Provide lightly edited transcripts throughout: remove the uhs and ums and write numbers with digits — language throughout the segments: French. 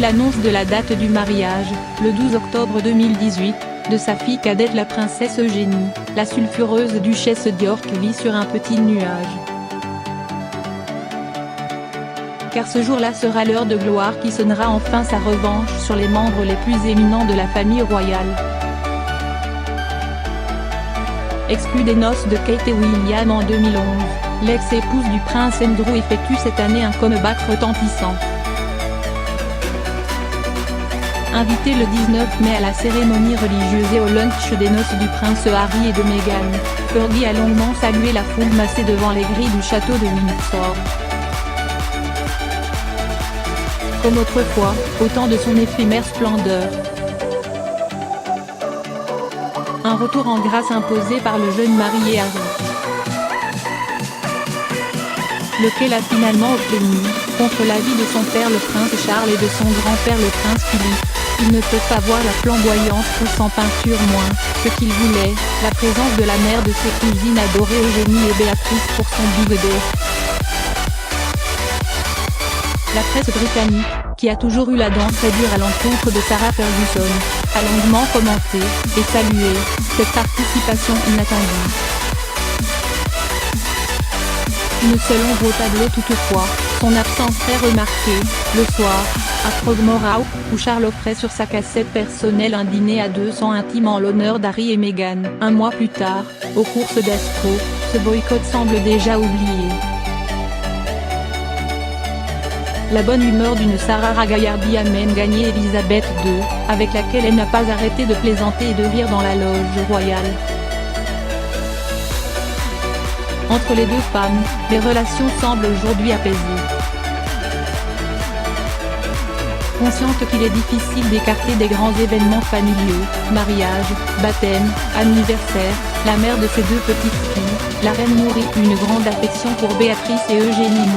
l'annonce de la date du mariage, le 12 octobre 2018, de sa fille cadette la princesse Eugénie, la sulfureuse duchesse d'York vit sur un petit nuage. Car ce jour-là sera l'heure de gloire qui sonnera enfin sa revanche sur les membres les plus éminents de la famille royale. Exclu des noces de Kate et William en 2011, l'ex-épouse du prince Andrew effectue cette année un comeback retentissant. Invité le 19 mai à la cérémonie religieuse et au lunch des noces du prince Harry et de Meghan, Fergie a longuement salué la foule massée devant les grilles du château de Windsor. Comme autrefois, au temps de son éphémère splendeur. Un retour en grâce imposé par le jeune marié Harry, lequel a finalement obtenu, contre l'avis de son père le prince Charles et de son grand-père le prince Philippe, ils ne peuvent pas voir la flamboyante ou sans peinture moins, ce qu'ils voulaient, la présence de la mère de ses cousines adorées Eugénie et Béatrice pour son big day. La presse britannique, qui a toujours eu la dent très dure à l'encontre de Sarah Ferguson, a longuement commenté et salué cette participation inattendue. Une seule ombre au tableau toutefois, son absence très remarquée, le soir, à Frogmore House, où Charles offrait sur sa cassette personnelle un dîner à 200 intimes en l'honneur d'Harry et Meghan. Un mois plus tard, aux courses d'Astro, ce boycott semble déjà oublié. La bonne humeur d'une Sarah Ragaillardi a même gagné Elisabeth II, avec laquelle elle n'a pas arrêté de plaisanter et de rire dans la loge royale. Entre les deux femmes, les relations semblent aujourd'hui apaisées. Consciente qu'il est difficile d'écarter des grands événements familiaux, mariage, baptême, anniversaire, la mère de ses deux petites filles, la reine nourrit une grande affection pour Béatrice et Eugénie.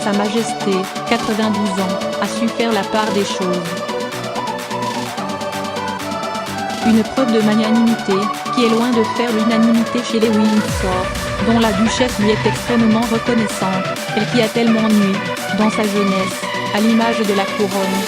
Sa Majesté, 92 ans, a su faire la part des choses. Une preuve de magnanimité, qui est loin de faire l'unanimité chez les Windsor, dont la duchesse lui est extrêmement reconnaissante, elle qui a tellement nui, dans sa jeunesse, à l'image de la couronne.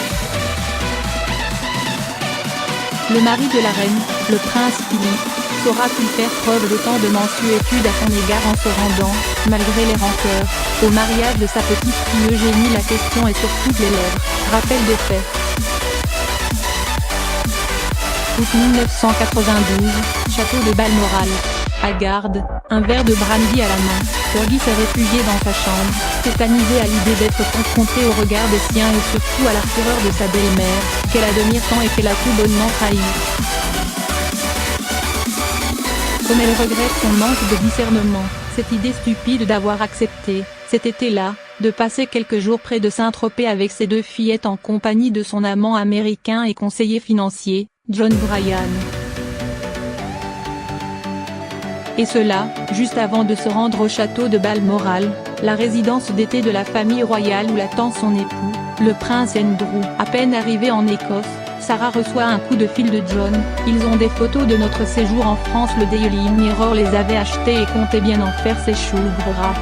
Le mari de la reine, le prince Philippe, saura-t-il faire preuve d'autant de mansuétude à son égard en se rendant, malgré les rancœurs, au mariage de sa petite fille Eugénie? La question est sur toutes les lèvres. Rappel des faits. Août 1992, château de Balmoral. À Garde, un verre de brandy à la main, Fergie s'est réfugiée dans sa chambre, tétanisée à l'idée d'être confrontée au regard des siens et surtout à la fureur de sa belle-mère, qu'elle admire tant et qu'elle a tout bonnement trahi. Comme elle regrette son manque de discernement, cette idée stupide d'avoir accepté, cet été-là, de passer quelques jours près de Saint-Tropez avec ses deux fillettes en compagnie de son amant américain et conseiller financier, John Bryan. Et cela, juste avant de se rendre au château de Balmoral, la résidence d'été de la famille royale où l'attend son époux, le prince Andrew. À peine arrivé en Écosse, Sarah reçoit un coup de fil de John. Ils ont des photos de notre séjour en France. Le Daily Mirror les avait achetées et comptait bien en faire ses choux gras.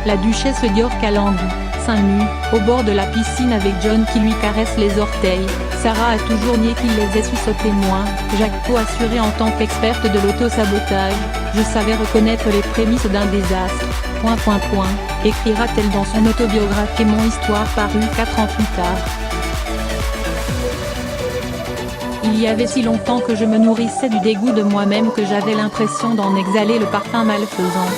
La duchesse d'York a langui, seins nus, au bord de la piscine avec John qui lui caresse les orteils. Sarah a toujours nié qu'il les ait su au témoin. Jacques Pau assurait en tant qu'experte de l'auto-sabotage, je savais reconnaître les prémices d'un désastre. Écrira-t-elle dans son autobiographie Mon Histoire parue 4 ans plus tard. Il y avait si longtemps que je me nourrissais du dégoût de moi-même que j'avais l'impression d'en exhaler le parfum malfaisant.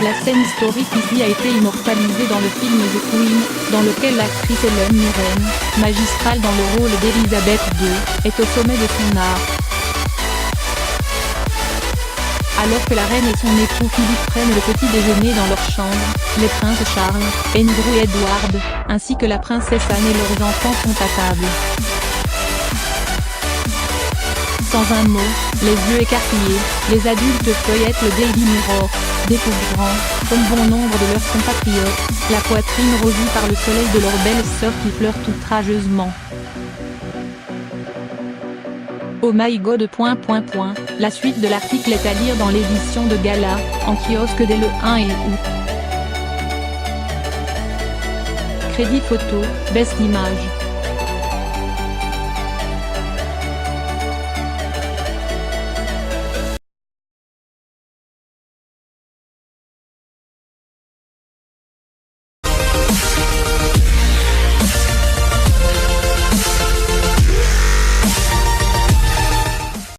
La scène historique ici a été immortalisée dans le film The Queen, dans lequel l'actrice Helen Mirren, magistrale dans le rôle d'Elisabeth II, est au sommet de son art. Alors que la reine et son époux Philippe prennent le petit déjeuner dans leur chambre, les princes Charles, Andrew et Edward, ainsi que la princesse Anne et leurs enfants sont à table. Sans un mot, les yeux écarquillés, les adultes feuillettent le Daily Mirror, découvrant, comme bon nombre de leurs compatriotes, la poitrine rosie par le soleil de leur belle-sœur qui pleure outrageusement. Oh my god. La suite de l'article est à lire dans l'édition de Gala, en kiosque dès le 1 août. Crédit photo, baisse d'image.